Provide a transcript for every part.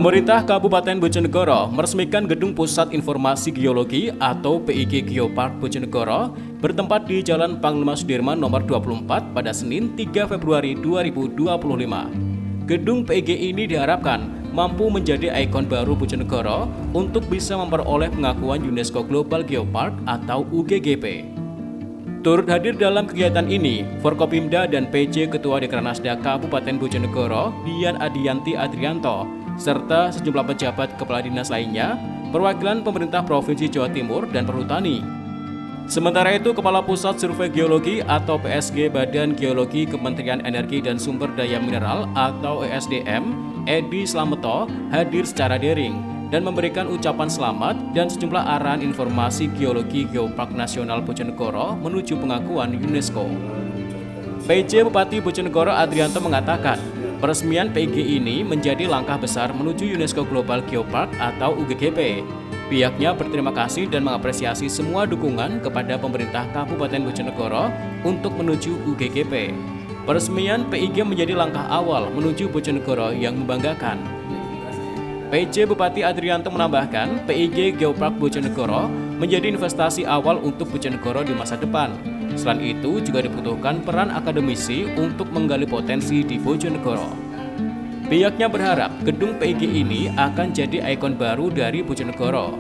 Pemerintah Kabupaten Bojonegoro meresmikan Gedung Pusat Informasi Geologi atau PIG Geopark Bojonegoro bertempat di Jalan Panglima Sudirman nomor 24 pada Senin 3 Februari 2025. Gedung PIG ini diharapkan mampu menjadi ikon baru Bojonegoro untuk bisa memperoleh pengakuan UNESCO Global Geopark atau UGGP. Turut hadir dalam kegiatan ini, Forkopimda dan PJ Ketua Dekranasda Kabupaten Bojonegoro, Dian Adianti Adrianto, serta sejumlah pejabat kepala dinas lainnya, perwakilan pemerintah Provinsi Jawa Timur dan Perhutani. Sementara itu, Kepala Pusat Survei Geologi atau PSG Badan Geologi Kementerian Energi dan Sumber Daya Mineral atau ESDM, Edi Slameto, hadir secara daring dan memberikan ucapan selamat dan sejumlah arahan informasi geologi Geopark Nasional Bojonegoro menuju pengakuan UNESCO. PJ Bupati Bojonegoro Adrianto mengatakan, peresmian PIG ini menjadi langkah besar menuju UNESCO Global Geopark atau UGGP. Pihaknya berterima kasih dan mengapresiasi semua dukungan kepada pemerintah Kabupaten Bojonegoro untuk menuju UGGP. Peresmian PIG menjadi langkah awal menuju Bojonegoro yang membanggakan. PJ Bupati Adrianto menambahkan, PIG Geopark Bojonegoro menjadi investasi awal untuk Bojonegoro di masa depan. Selain itu, juga dibutuhkan peran akademisi untuk menggali potensi di Bojonegoro. Pihaknya berharap gedung PIG ini akan jadi ikon baru dari Bojonegoro.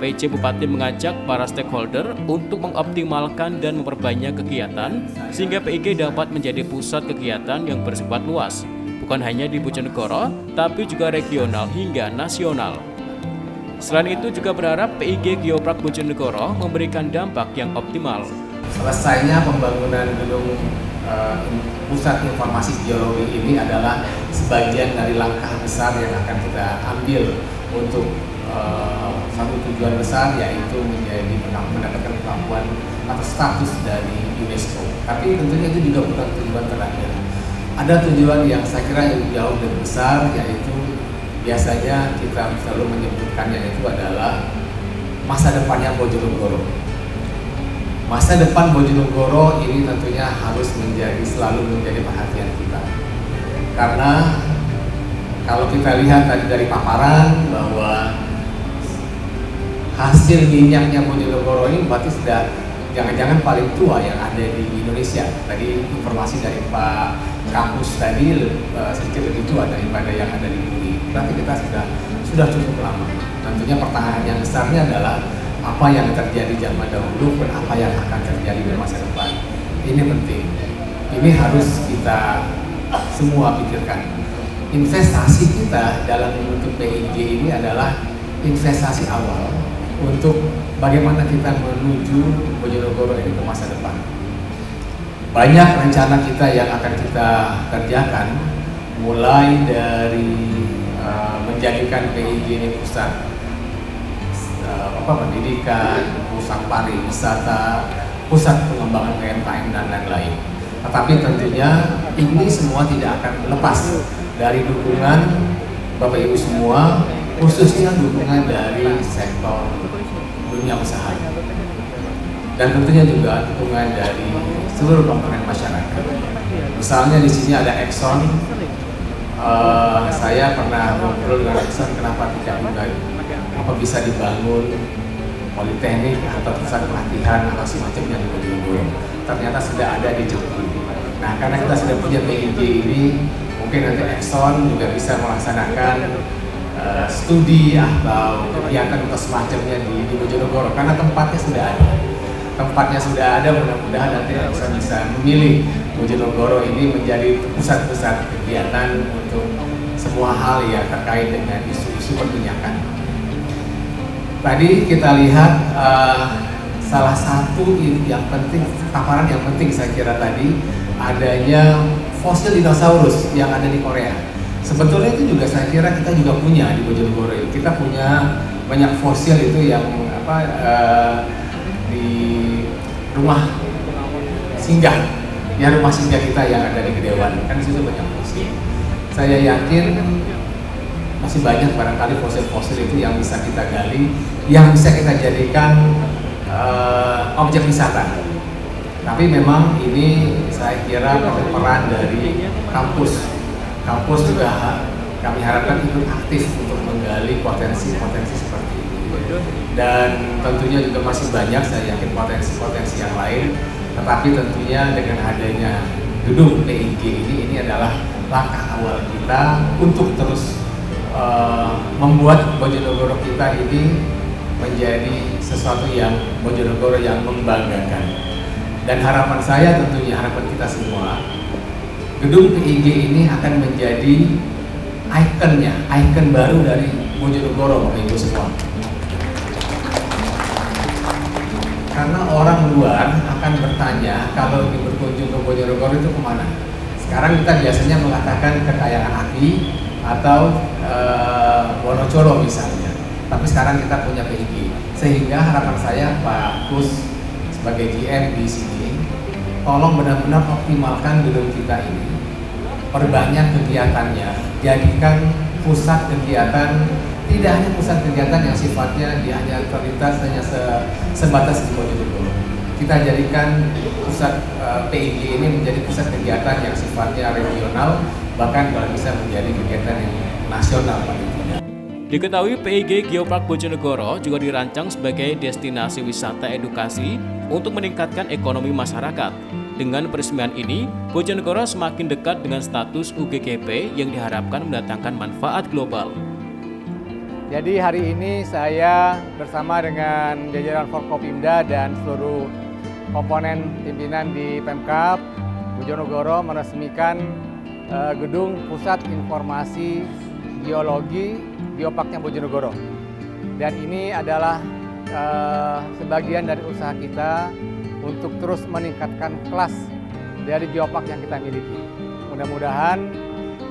PJ Bupati mengajak para stakeholder untuk mengoptimalkan dan memperbanyak kegiatan sehingga PIG dapat menjadi pusat kegiatan yang bersifat luas, bukan hanya di Bojonegoro, tapi juga regional hingga nasional. Selain itu juga berharap PIG Geopark Bojonegoro memberikan dampak yang optimal. Selesainya pembangunan gedung pusat informasi geologi ini adalah sebagian dari langkah besar yang akan kita ambil untuk satu tujuan besar, yaitu mendapatkan pengakuan atau status dari UNESCO. Tapi tentunya itu juga bukan tujuan terakhir. Ada tujuan yang saya kira yang jauh lebih besar, yaitu biasanya kita selalu menyebutkannya itu adalah masa depannya Bojonegoro. Masa depan Bojonegoro ini tentunya harus selalu menjadi perhatian kita. Karena kalau kita lihat tadi dari paparan bahwa hasil minyaknya Bojonegoro ini berarti sudah jangan-jangan paling tua yang ada di Indonesia. Tadi informasi dari Pak Kampus tadi sedikit lebih tua daripada yang ada di bumi. Berarti kita sudah cukup lama. Tentunya pertanyaan yang besarnya adalah apa yang terjadi zaman dahulu dan apa yang akan terjadi di masa depan. Ini penting. Ini harus kita semua pikirkan. Investasi kita dalam membentuk PIG ini adalah investasi awal untuk bagaimana kita menuju Bojonegoro ini ke masa depan. Banyak rencana kita yang akan kita kerjakan, mulai dari menjadikan PIG ini pusat pendidikan, pusat pariwisata, pusat pengembangan UMKM dan lain-lain. Tetapi tentunya ini semua tidak akan lepas dari dukungan Bapak Ibu semua, khususnya dukungan dari sektor dunia usaha. Dan tentunya juga dukungan dari seluruh komponen masyarakat. Misalnya di sini ada Exxon. Saya pernah ngobrol dengan Exxon, kenapa tidak apa bisa dibangun politeknik atau pusat pelatihan atau semacamnya di Bojonegoro. Ternyata sudah ada di Jogja. Nah, karena kita sudah punya PIG ini, mungkin nanti Exxon juga bisa melaksanakan studi atau kegiatan atau semacamnya di Bojonegoro, karena tempatnya sudah ada. Tempatnya sudah ada, mudah-mudahan nanti Exxon bisa memilih Bojonegoro ini menjadi pusat-pusat kegiatan untuk semua hal yang terkait dengan isu-isu perminyakan. Tadi kita lihat salah satu yang penting, paparan yang penting saya kira tadi adanya fosil dinosaurus yang ada di Korea. Sebetulnya itu juga saya kira kita juga punya di Bojonegoro ini. Kita punya banyak fosil itu yang di rumah singgah, ya rumah singgah kita yang ada di Gedewan. Kan di situ banyak fosil. Saya yakin masih banyak barangkali fosil-fosil itu yang bisa kita gali, yang bisa kita jadikan objek wisata. Tapi memang ini saya kira perlu peran dari kampus. Kampus juga kami harapkan ikut aktif untuk menggali potensi-potensi seperti ini. Dan tentunya juga masih banyak, saya yakin potensi-potensi yang lain. Tetapi tentunya dengan adanya gedung PIG ini adalah langkah awal kita untuk terus membuat Bojonegoro kita ini menjadi sesuatu yang Bojonegoro yang membanggakan. Dan harapan saya tentunya, harapan kita semua, gedung PIG ini akan menjadi ikon baru dari Bojonegoro, Bapak Ibu semua. Karena orang luar akan bertanya kalau ingin berkunjung ke Bojonegoro itu kemana. Sekarang kita biasanya mengatakan Kekayaan Api atau Wonocolo misalnya. Tapi sekarang kita punya PIG. Sehingga harapan saya Pak Kus sebagai GM di sini, tolong benar-benar optimalkan gedung kita ini. Perbanyak kegiatannya, jadikan pusat kegiatan, tidak hanya pusat kegiatan yang sifatnya hanya terlintas hanya sebatas di Bojonegoro. Kita jadikan pusat PIG ini menjadi pusat kegiatan yang sifatnya regional, bahkan kalau bisa menjadi kegiatan yang nasional paling tidak. Diketahui PIG Geopark Bojonegoro juga dirancang sebagai destinasi wisata edukasi untuk meningkatkan ekonomi masyarakat. Dengan peresmian ini, Bojonegoro semakin dekat dengan status UGGP yang diharapkan mendatangkan manfaat global. Jadi hari ini saya bersama dengan jajaran Forkopimda dan seluruh komponen pimpinan di Pemkab Bojonegoro meresmikan gedung Pusat Informasi Geologi Geoparknya Bojonegoro. Dan ini adalah sebagian dari usaha kita untuk terus meningkatkan kelas dari geopark yang kita miliki. Mudah-mudahan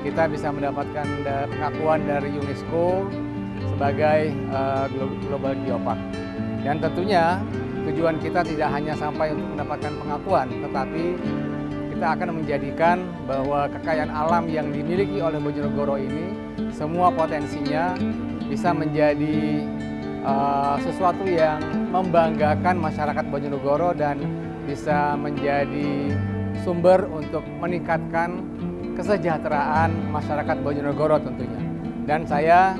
kita bisa mendapatkan pengakuan dari UNESCO sebagai Global Geopark. Dan tentunya tujuan kita tidak hanya sampai untuk mendapatkan pengakuan, tetapi kita akan menjadikan bahwa kekayaan alam yang dimiliki oleh Bojonegoro ini, semua potensinya bisa menjadi sesuatu yang membanggakan masyarakat Bojonegoro dan bisa menjadi sumber untuk meningkatkan kesejahteraan masyarakat Bojonegoro tentunya. Dan saya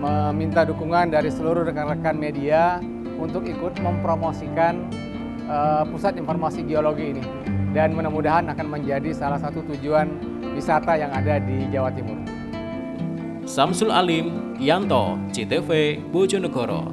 meminta dukungan dari seluruh rekan-rekan media untuk ikut mempromosikan Pusat Informasi Geologi ini. Dan mudah-mudahan akan menjadi salah satu tujuan wisata yang ada di Jawa Timur. Samsul Alim, Yanto, CTV, Bojonegoro.